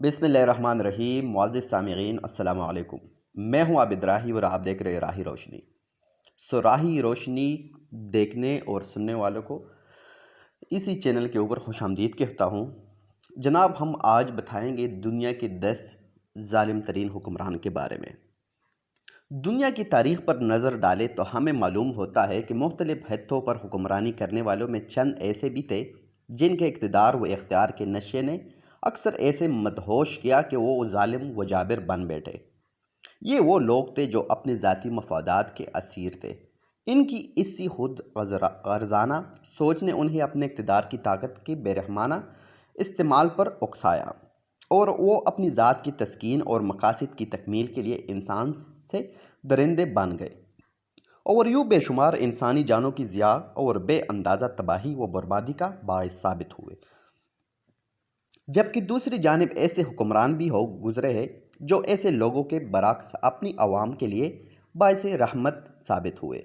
بسم اللہ الرحمن الرحیم۔ معزز سامعین السلام علیکم۔ میں ہوں عابد راہی اور آپ دیکھ رہے راہی روشنی۔ راہی روشنی دیکھنے اور سننے والوں کو اسی چینل کے اوپر خوش آمدید کہتا ہوں۔ جناب، ہم آج بتائیں گے دنیا کے 10 ظالم ترین حکمران کے بارے میں۔ دنیا کی تاریخ پر نظر ڈالے تو ہمیں معلوم ہوتا ہے کہ مختلف حدوں پر حکمرانی کرنے والوں میں چند ایسے بھی تھے جن کے اقتدار و اختیار کے نشے نے اکثر ایسے مدہوش کیا کہ وہ ظالم و جابر بن بیٹھے۔ یہ وہ لوگ تھے جو اپنے ذاتی مفادات کے اسیر تھے۔ ان کی اسی خود غرضانہ سوچ نے انہیں اپنے اقتدار کی طاقت کے بے رحمانہ استعمال پر اکسایا اور وہ اپنی ذات کی تسکین اور مقاصد کی تکمیل کے لیے انسان سے درندے بن گئے اور یوں بے شمار انسانی جانوں کی ضیاع اور بے اندازہ تباہی و بربادی کا باعث ثابت ہوئے۔ جبکہ دوسری جانب ایسے حکمران بھی گزرے ہیں جو ایسے لوگوں کے برعکس اپنی عوام کے لیے باعث رحمت ثابت ہوئے۔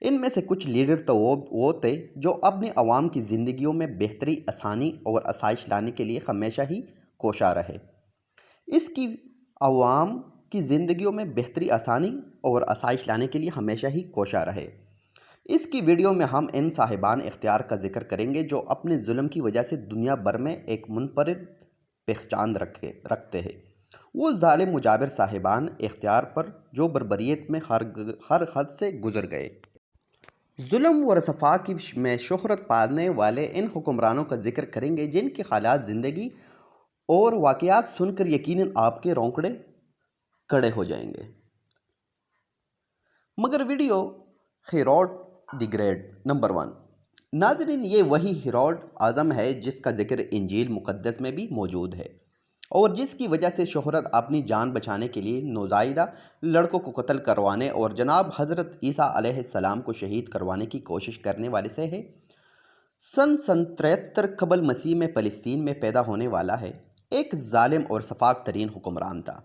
ان میں سے کچھ لیڈر تو وہ تھے جو اپنی عوام کی زندگیوں میں بہتری، آسانی اور آسائش لانے کے لیے ہمیشہ ہی کوشاں رہے۔ اس کی عوام کی زندگیوں میں بہتری، آسانی اور آسائش لانے کے لیے ہمیشہ ہی کوشاں رہے۔ اس کی ویڈیو میں ہم ان صاحبان اختیار کا ذکر کریں گے جو اپنے ظلم کی وجہ سے دنیا بھر میں ایک منفرد پہچان رکھتے ہیں۔ وہ ظالم و جابر صاحبان اختیار پر جو بربریت میں ہر حد سے گزر گئے۔ ظلم و رسوا کی میں شہرت پانے والے ان حکمرانوں کا ذکر کریں گے جن کے حالات زندگی اور واقعات سن کر یقیناً آپ کے رونگٹے کھڑے ہو جائیں گے۔ مگر ویڈیو ہیروڈ دی گریٹ نمبر 1۔ ناظرین، یہ وہی ہیروڈ اعظم ہے جس کا ذکر انجیل مقدس میں بھی موجود ہے اور جس کی وجہ سے شہرت اپنی جان بچانے کے لیے نوزائیدہ لڑکوں کو قتل کروانے اور جناب حضرت عیسیٰ علیہ السلام کو شہید کروانے کی کوشش کرنے والے سے ہے۔ سن 73 قبل مسیح میں فلسطین میں پیدا ہونے والا ہے۔ ایک ظالم اور سفاک ترین حکمران تھا۔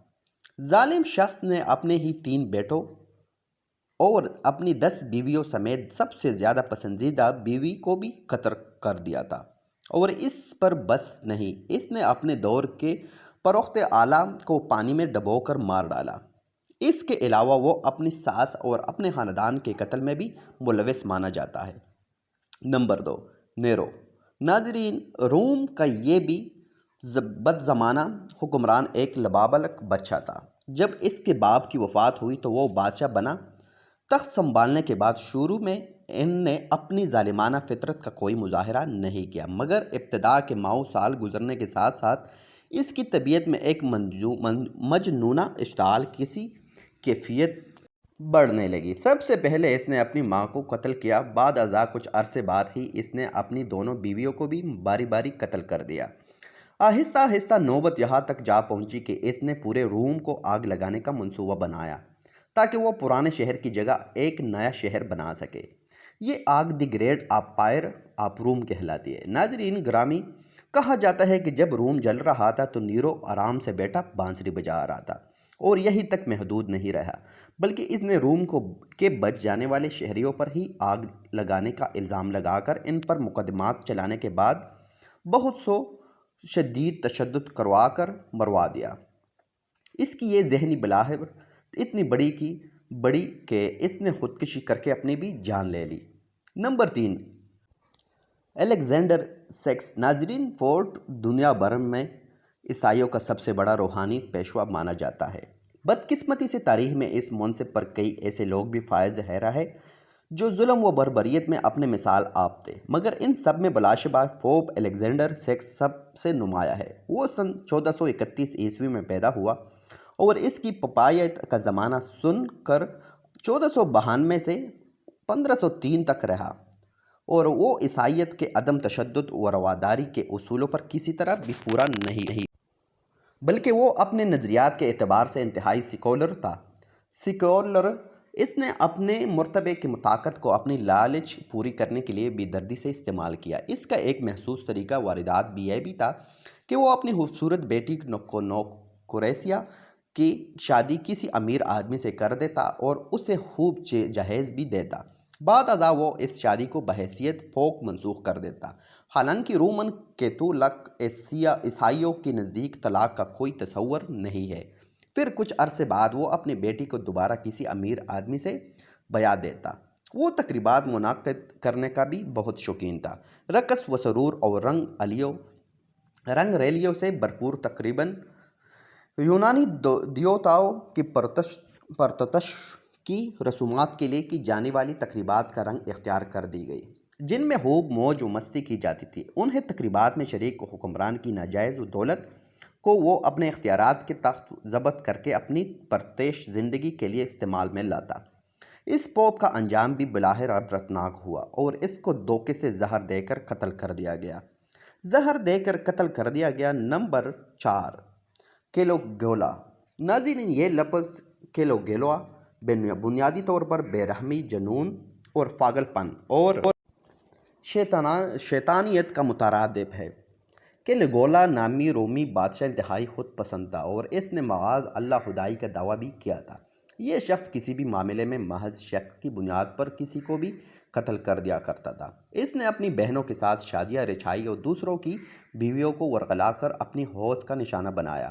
ظالم شخص نے اپنے ہی 3 بیٹوں اور اپنی 10 بیویوں سمیت سب سے زیادہ پسندیدہ بیوی کو بھی قتل کر دیا تھا، اور اس پر بس نہیں، اس نے اپنے دور کے فروخت اعلیٰ کو پانی میں ڈبو کر مار ڈالا۔ اس کے علاوہ وہ اپنی ساس اور اپنے خاندان کے قتل میں بھی ملوث مانا جاتا ہے۔ نمبر 2، نیرو۔ ناظرین، روم کا یہ بھی بدزمانہ حکمران ایک نابالغ بچہ تھا۔ جب اس کے باپ کی وفات ہوئی تو وہ بادشاہ بنا۔ تخت سنبھالنے کے بعد شروع میں ان نے اپنی ظالمانہ فطرت کا کوئی مظاہرہ نہیں کیا، مگر ابتدا کے ماؤں سال گزرنے کے ساتھ ساتھ اس کی طبیعت میں ایک مجنونہ اشتعال کسی کیفیت بڑھنے لگی۔ سب سے پہلے اس نے اپنی ماں کو قتل کیا، بعد ازاں کچھ عرصے بعد ہی اس نے اپنی دونوں بیویوں کو بھی باری باری قتل کر دیا۔ آہستہ آہستہ نوبت یہاں تک جا پہنچی کہ اس نے پورے روم کو آگ لگانے کا منصوبہ بنایا تاکہ وہ پرانے شہر کی جگہ ایک نیا شہر بنا سکے۔ یہ آگ دی گریٹ امپائر آف روم کہلاتی ہے۔ ناظرین گرامی، کہا جاتا ہے کہ جب روم جل رہا تھا تو نیرو آرام سے بیٹھا بانسری بجا رہا تھا، اور یہی تک محدود نہیں رہا، بلکہ اس نے روم کے بچ جانے والے شہریوں پر ہی آگ لگانے کا الزام لگا کر ان پر مقدمات چلانے کے بعد بہت سو شدید تشدد کروا کر مروا دیا۔ اس کی یہ ذہنی بلاہر اتنی بڑی کہ اس نے خودکشی کر کے اپنی بھی جان لے لی۔ نمبر 3، الیگزینڈر سیکس۔ ناظرین، فورٹ دنیا بھر میں عیسائیوں کا سب سے بڑا روحانی پیشوا مانا جاتا ہے۔ بدقسمتی سے تاریخ میں اس منصب پر کئی ایسے لوگ بھی فائز زہرہ ہے جو ظلم و بربریت میں اپنے مثال آپ تھے، مگر ان سب میں بلاشبہ پوپ الیگزینڈر سیکس سب سے نمایاں ہے۔ وہ سن 1431 عیسوی میں پیدا ہوا اور اس کی پپایت کا زمانہ سن کر 1492 سے 1503 تک رہا، اور وہ عیسائیت کے عدم تشدد و رواداری کے اصولوں پر کسی طرح بھی پورا نہیں، بلکہ وہ اپنے نظریات کے اعتبار سے انتہائی سیکولر تھا۔ اس نے اپنے مرتبے کی طاقت کو اپنی لالچ پوری کرنے کے لیے بے دردی سے استعمال کیا۔ اس کا ایک محسوس طریقہ واردات بھی یہ بھی تھا کہ وہ اپنی خوبصورت بیٹی نوکریسیا کی شادی کسی امیر آدمی سے کر دیتا اور اسے خوب جہیز بھی دیتا۔ بعد ازاں وہ اس شادی کو بحیثیت فوق منسوخ کر دیتا، حالانکہ رومن کیتھولک عیسائیوں کے نزدیک طلاق کا کوئی تصور نہیں ہے۔ پھر کچھ عرصے بعد وہ اپنی بیٹی کو دوبارہ کسی امیر آدمی سے بیعت دیتا۔ وہ تقریبات منعقد کرنے کا بھی بہت شوقین تھا، رقص و سرور اور رنگ ریلیوں سے بھرپور تقریباً یونانی دیوتاؤں کی پرستش کی رسومات کے لیے کی جانے والی تقریبات کا رنگ اختیار کر دی گئی، جن میں خوب موج و مستی کی جاتی تھی۔ انہیں تقریبات میں شریک حکمران کی ناجائز دولت کو وہ اپنے اختیارات کے تحت ضبط کر کے اپنی پرتعیش زندگی کے لیے استعمال میں لاتا۔ اس پوپ کا انجام بھی بظاہر عبرتناک ہوا اور اس کو دھوکے سے زہر دے کر قتل کر دیا گیا۔ نمبر 4، کیلیگولا۔ ناظرین، یہ لفظ کیلیگولا بنیادی طور پر بے رحمی، جنون اور پاگل پن اور شیطانیت کا مترادف ہے۔ کیلیگولا نامی رومی بادشاہ انتہائی خود پسند تھا اور اس نے معاذ اللہ خدائی کا دعویٰ بھی کیا تھا۔ یہ شخص کسی بھی معاملے میں محض شک کی بنیاد پر کسی کو بھی قتل کر دیا کرتا تھا۔ اس نے اپنی بہنوں کے ساتھ شادیاں رچائی اور دوسروں کی بیویوں کو ورغلا کر اپنی حوث کا نشانہ بنایا۔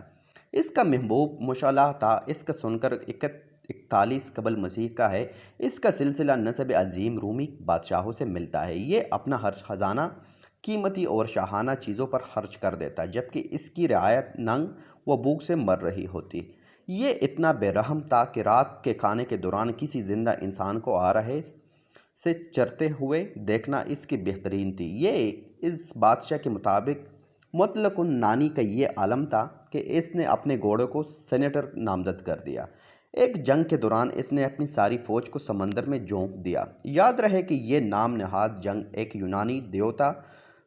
اس کا محبوب مشعلہ تھا، اس کا سن کر 41 قبل مسیح کا ہے۔ اس کا سلسلہ نسب عظیم رومی بادشاہوں سے ملتا ہے۔ یہ اپنا ہر خزانہ قیمتی اور شاہانہ چیزوں پر خرچ کر دیتا، جبکہ اس کی رعایا ننگ و بھوک سے مر رہی ہوتی۔ یہ اتنا بے رحم تھا کہ رات کے کھانے کے دوران کسی زندہ انسان کو آرہے سے چرتے ہوئے دیکھنا اس کی بہترین تھی۔ یہ اس بادشاہ کے مطابق مطلق نانی کا یہ عالم تھا کہ اس نے اپنے گھوڑے کو سینیٹر نامزد کر دیا۔ ایک جنگ کے دوران اس نے اپنی ساری فوج کو سمندر میں جھونک دیا۔ یاد رہے کہ یہ نام نہاد جنگ ایک یونانی دیوتا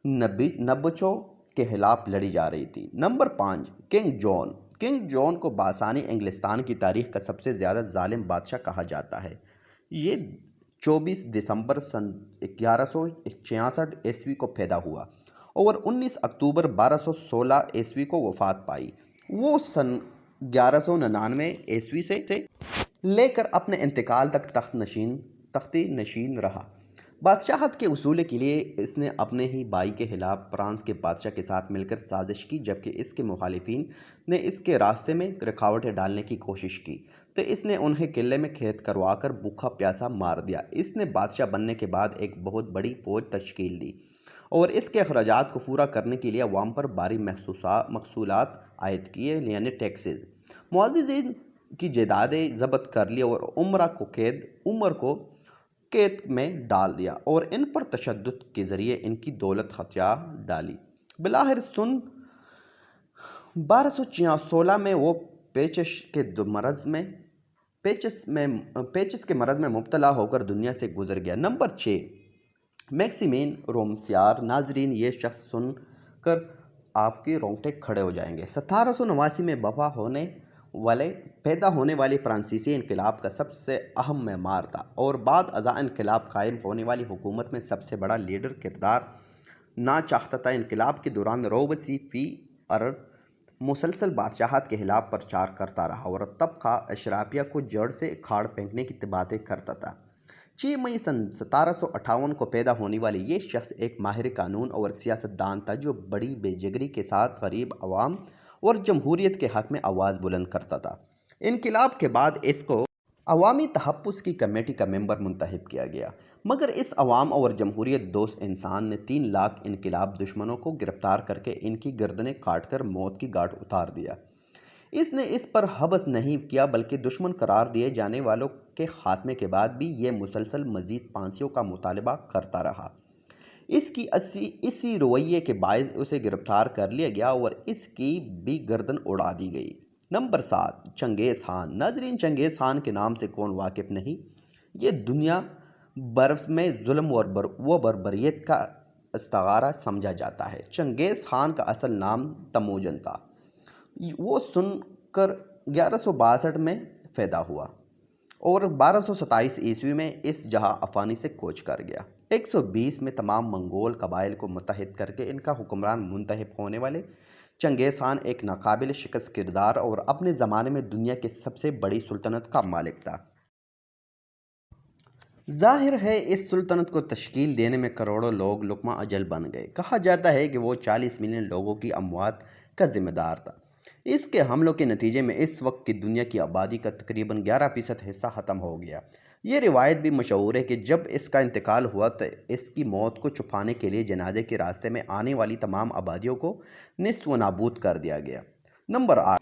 نبچو کے خلاف لڑی جا رہی تھی۔ نمبر 5، کنگ جان۔ کنگ جان کو بآسانی انگلستان کی تاریخ کا سب سے زیادہ ظالم بادشاہ کہا جاتا ہے۔ یہ 24 دسمبر سن 1166 عیسوی کو پیدا ہوا اور 19 اکتوبر 1216 عیسوی کو وفات پائی۔ وہ سن 1199 عیسوی سے لے کر اپنے انتقال تک تختی نشین رہا۔ بادشاہت کے اصول کے لیے اس نے اپنے ہی بھائی کے خلاف فرانس کے بادشاہ کے ساتھ مل کر سازش کی، جبکہ اس کے مخالفین نے اس کے راستے میں رکاوٹیں ڈالنے کی کوشش کی تو اس نے انہیں قلعے میں قید کروا کر بھوکا پیاسا مار دیا۔ اس نے بادشاہ بننے کے بعد ایک بہت بڑی فوج تشکیل دی اور اس کے اخراجات کو پورا کرنے کے لیے عوام پر بھاری محصولات عائد کیے، یعنی ٹیکسز۔ معززین کی جائیدادیں ضبط کر لی اور عمر کو قید میں ڈال دیا اور ان پر تشدد کے ذریعے ان کی دولت خطرہ ڈالی۔ بالآخر سن 1216 میں وہ پیچس کے مرض میں مبتلا ہو کر دنیا سے گزر گیا۔ نمبر 6، میکسیمین رومسیار۔ ناظرین، یہ شخص سن کر آپ کے رونگٹے کھڑے ہو جائیں گے۔ 1789 میں پیدا ہونے والے فرانسیسی انقلاب کا سب سے اہم معمار تھا اور بعد ازاں انقلاب قائم ہونے والی حکومت میں سب سے بڑا لیڈر کردار نہ چاہتا تھا۔ انقلاب کے دوران روبسپیئر مسلسل بادشاہت کے خلاف پرچار کرتا رہا اور طبقہ اشرافیہ کو جڑ سے اکھاڑ پھینکنے کی باتیں کرتا تھا۔ 6 مئی سن 1758 کو پیدا ہونے والے یہ شخص ایک ماہر قانون اور سیاست دان تھا جو بڑی بے جگری کے ساتھ غریب عوام اور جمہوریت کے حق میں آواز بلند کرتا تھا۔ انقلاب کے بعد اس کو عوامی تحفظ کی کمیٹی کا ممبر منتخب کیا گیا، مگر اس عوام اور جمہوریت دوست انسان نے 3 لاکھ انقلاب دشمنوں کو گرفتار کر کے ان کی گردنیں کاٹ کر موت کی گھاٹ اتار دیا۔ اس نے اس پر حبس نہیں کیا بلکہ دشمن قرار دیے جانے والوں کے خاتمے کے بعد بھی یہ مسلسل مزید پھانسیوں کا مطالبہ کرتا رہا۔ اس کی اسی رویے کے باعث اسے گرفتار کر لیا گیا اور اس کی بھی گردن اڑا دی گئی۔ نمبر 7، چنگیز خان۔ ناظرین، چنگیز خان کے نام سے کون واقف نہیں؟ یہ دنیا بھر میں ظلم و بربریت کا استعارہ سمجھا جاتا ہے۔ چنگیز خان کا اصل نام تموجن تھا۔ وہ سن کر 1162 میں پیدا ہوا اور 1227 عیسوی میں اس جہاں افانی سے کوچ کر گیا۔ 120 میں تمام منگول قبائل کو متحد کر کے ان کا حکمران منتخب ہونے والے چنگیز خان ایک ناقابل شکست کردار اور اپنے زمانے میں دنیا کی سب سے بڑی سلطنت کا مالک تھا۔ ظاہر ہے اس سلطنت کو تشکیل دینے میں کروڑوں لوگ لقمہ اجل بن گئے۔ کہا جاتا ہے کہ وہ 40 ملین لوگوں کی اموات کا ذمہ دار تھا۔ اس کے حملوں کے نتیجے میں اس وقت کی دنیا کی آبادی کا تقریباً 11% حصہ ختم ہو گیا۔ یہ روایت بھی مشہور ہے کہ جب اس کا انتقال ہوا تو اس کی موت کو چھپانے کے لیے جنازے کے راستے میں آنے والی تمام آبادیوں کو نیست و نابود کر دیا گیا۔ نمبر 8،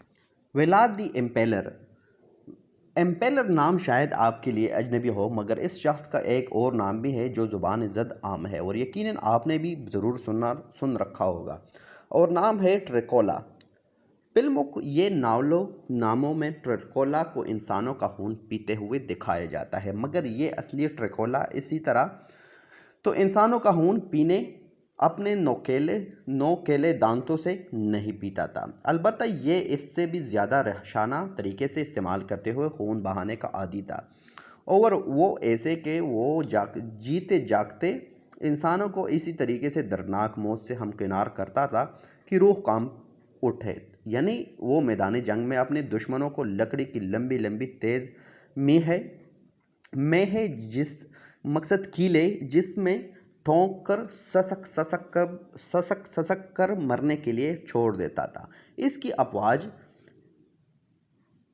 ولاد دی ایمپیلر۔ ایمپیلر نام شاید آپ کے لیے اجنبی ہو، مگر اس شخص کا ایک اور نام بھی ہے جو زبان زد عام ہے اور یقیناً آپ نے بھی ضرور سن رکھا ہوگا، اور نام ہے ڈریکولا۔ فلموں یہ ناموں میں ڈریکولا کو انسانوں کا خون پیتے ہوئے دکھایا جاتا ہے، مگر یہ اصلی ڈریکولا اسی طرح تو انسانوں کا خون پینے اپنے نوکیلے دانتوں سے نہیں پیتا تھا، البتہ یہ اس سے بھی زیادہ وحشانہ طریقے سے استعمال کرتے ہوئے خون بہانے کا عادی تھا، اور وہ ایسے کہ وہ جیتے جاگتے انسانوں کو اسی طریقے سے دردناک موت سے ہمکنار کرتا تھا کہ روح کانپ اٹھے۔ یعنی وہ میدان جنگ میں اپنے دشمنوں کو لکڑی کی لمبی لمبی تیز میخیں جس مقصد کیلے جس میں ٹھونک کر سسک کر مرنے کے لیے چھوڑ دیتا تھا۔ اس کی افواج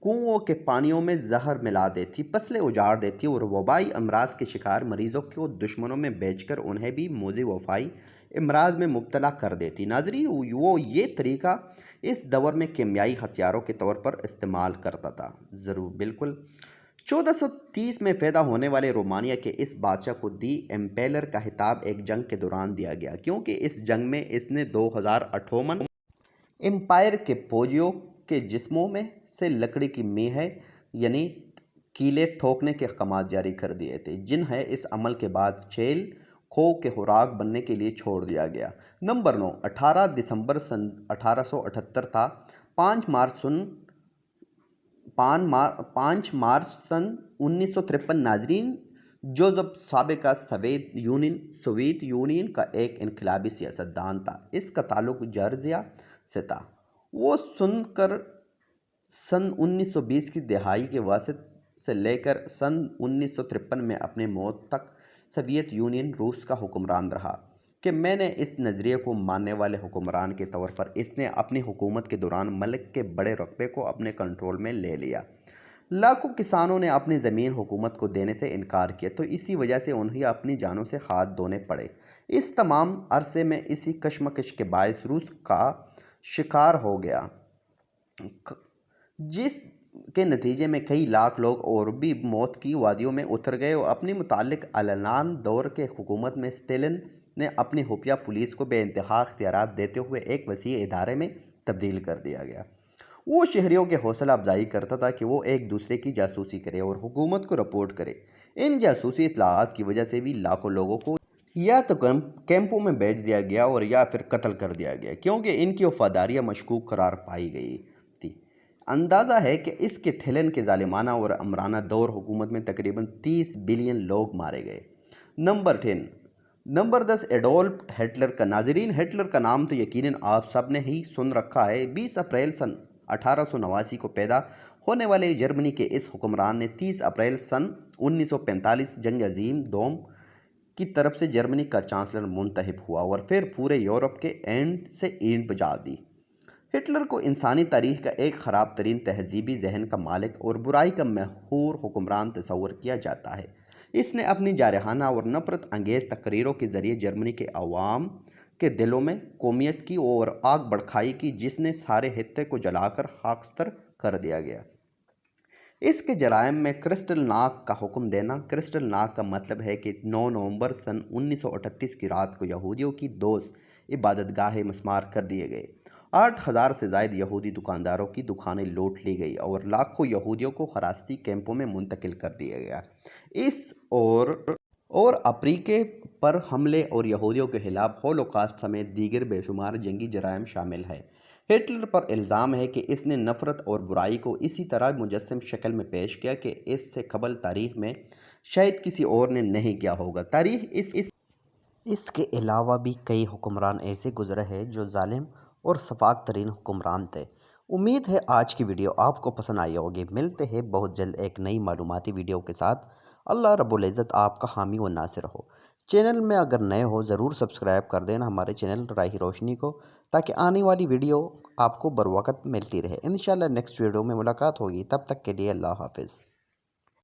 کنوؤں کے پانیوں میں زہر ملا دیتی، فصلیں اجاڑ دیتی اور وبائی امراض کے شکار مریضوں کو دشمنوں میں بیچ کر انہیں بھی موذی وبائی امراض میں مبتلا کر دیتی۔ ناظرین، وہ یہ طریقہ اس دور میں کیمیائی ہتھیاروں کے طور پر استعمال کرتا تھا۔ ضرور، بالکل۔ 1430 میں پیدا ہونے والے رومانیہ کے اس بادشاہ کو دی ایمپیلر کا خطاب ایک جنگ کے دوران دیا گیا، کیونکہ اس جنگ میں اس نے 2008 امپائر کے فوجیوں کے جسموں میں سے لکڑی کی میخیں یعنی کیلے ٹھوکنے کے احکامات جاری کر دیے تھے، جنہیں اس عمل کے بعد چیل کھو کے خوراک بننے کے لیے چھوڑ دیا گیا۔ نمبر 9، 18 دسمبر سن 1878 تھا۔ 5 مارچ سن 1953 ناظرین، جوزف سابقہ سوویت یونین کا ایک انقلابی سیاستدان تھا۔ اس کا تعلق جارجیا سے تھا۔ وہ سن 1920 کی دہائی کے وسط سے لے کر سن 1953 میں اپنے موت تک سوویت یونین روس کا حکمران رہا۔ کہ میں نے اس نظریے کو ماننے والے حکمران کے طور پر اس نے اپنی حکومت کے دوران ملک کے بڑے رقبے کو اپنے کنٹرول میں لے لیا۔ لاکھوں کسانوں نے اپنی زمین حکومت کو دینے سے انکار کیا، تو اسی وجہ سے انہیں اپنی جانوں سے ہاتھ دھونے پڑے۔ اس تمام عرصے میں اسی کشمکش کے باعث روس کا شکار ہو گیا، جس کے نتیجے میں کئی لاکھ لوگ اور بھی موت کی وادیوں میں اتر گئے، اور اپنی متعلق اعلان دور کے حکومت میں اسٹالن نے اپنی خفیہ پولیس کو بے انتہا اختیارات دیتے ہوئے ایک وسیع ادارے میں تبدیل کر دیا گیا۔ وہ شہریوں کی حوصلہ افزائی کرتا تھا کہ وہ ایک دوسرے کی جاسوسی کرے اور حکومت کو رپورٹ کرے۔ ان جاسوسی اطلاعات کی وجہ سے بھی لاکھوں لوگوں کو یا تو کیمپوں میں بھیج دیا گیا اور یا پھر قتل کر دیا گیا، کیونکہ ان کی وفاداریاں مشکوک قرار پائی گئی تھی۔ اندازہ ہے کہ اس کے ٹھلن کے ظالمانہ اور امرانہ دور حکومت میں تقریباً 30 بلین لوگ مارے گئے۔ نمبر 10، ایڈولف ہٹلر کا۔ ناظرین، ہٹلر کا نام تو یقیناً آپ سب نے ہی سن رکھا ہے۔ 20 اپریل سن 1889 کو پیدا ہونے والے جرمنی کے اس حکمران نے 30 اپریل سن 1945 جنگ عظیم دوم کی طرف سے جرمنی کا چانسلر منتخب ہوا اور پھر پورے یورپ کے اینڈ سے اینڈ بجا دی۔ ہٹلر کو انسانی تاریخ کا ایک خراب ترین تہذیبی ذہن کا مالک اور برائی کا مشہور حکمران تصور کیا جاتا ہے۔ اس نے اپنی جارحانہ اور نفرت انگیز تقریروں کے ذریعے جرمنی کے عوام کے دلوں میں قومیت کی اور آگ بھڑکائی کی، جس نے سارے خطے کو جلا کر خاکستر کر دیا گیا۔ اس کے جرائم میں کرسٹل ناک کا حکم دینا۔ کرسٹل ناک کا مطلب ہے کہ 9 نومبر سن 1938 کی رات کو یہودیوں کی دوز عبادت گاہیں مسمار کر دیے گئے۔ 8,000 سے زائد یہودی دکانداروں کی دکانیں لوٹ لی گئی اور لاکھوں یہودیوں کو حراستی کیمپوں میں منتقل کر دیا گیا۔ اس اور افریقہ پر حملے اور یہودیوں کے خلاف ہولوکاسٹ سمیت دیگر بے شمار جنگی جرائم شامل ہیں۔ ہٹلر پر الزام ہے کہ اس نے نفرت اور برائی کو اسی طرح مجسم شکل میں پیش کیا کہ اس سے قبل تاریخ میں شاید کسی اور نے نہیں کیا ہوگا۔ تاریخ اس کے علاوہ بھی کئی حکمران ایسے گزرے ہیں جو ظالم اور شفاق ترین حکمران تھے۔ امید ہے آج کی ویڈیو آپ کو پسند آئی ہوگی۔ ملتے ہیں بہت جلد ایک نئی معلوماتی ویڈیو کے ساتھ۔ اللہ رب العزت آپ کا حامی و ناصر ہو۔ چینل میں اگر نئے ہو ضرور سبسکرائب کر دینا ہمارے چینل راہی روشنی کو، تاکہ آنے والی ویڈیو آپ کو بروقت ملتی رہے۔ انشاءاللہ نیکسٹ ویڈیو میں ملاقات ہوگی، تب تک کے لیے اللہ حافظ۔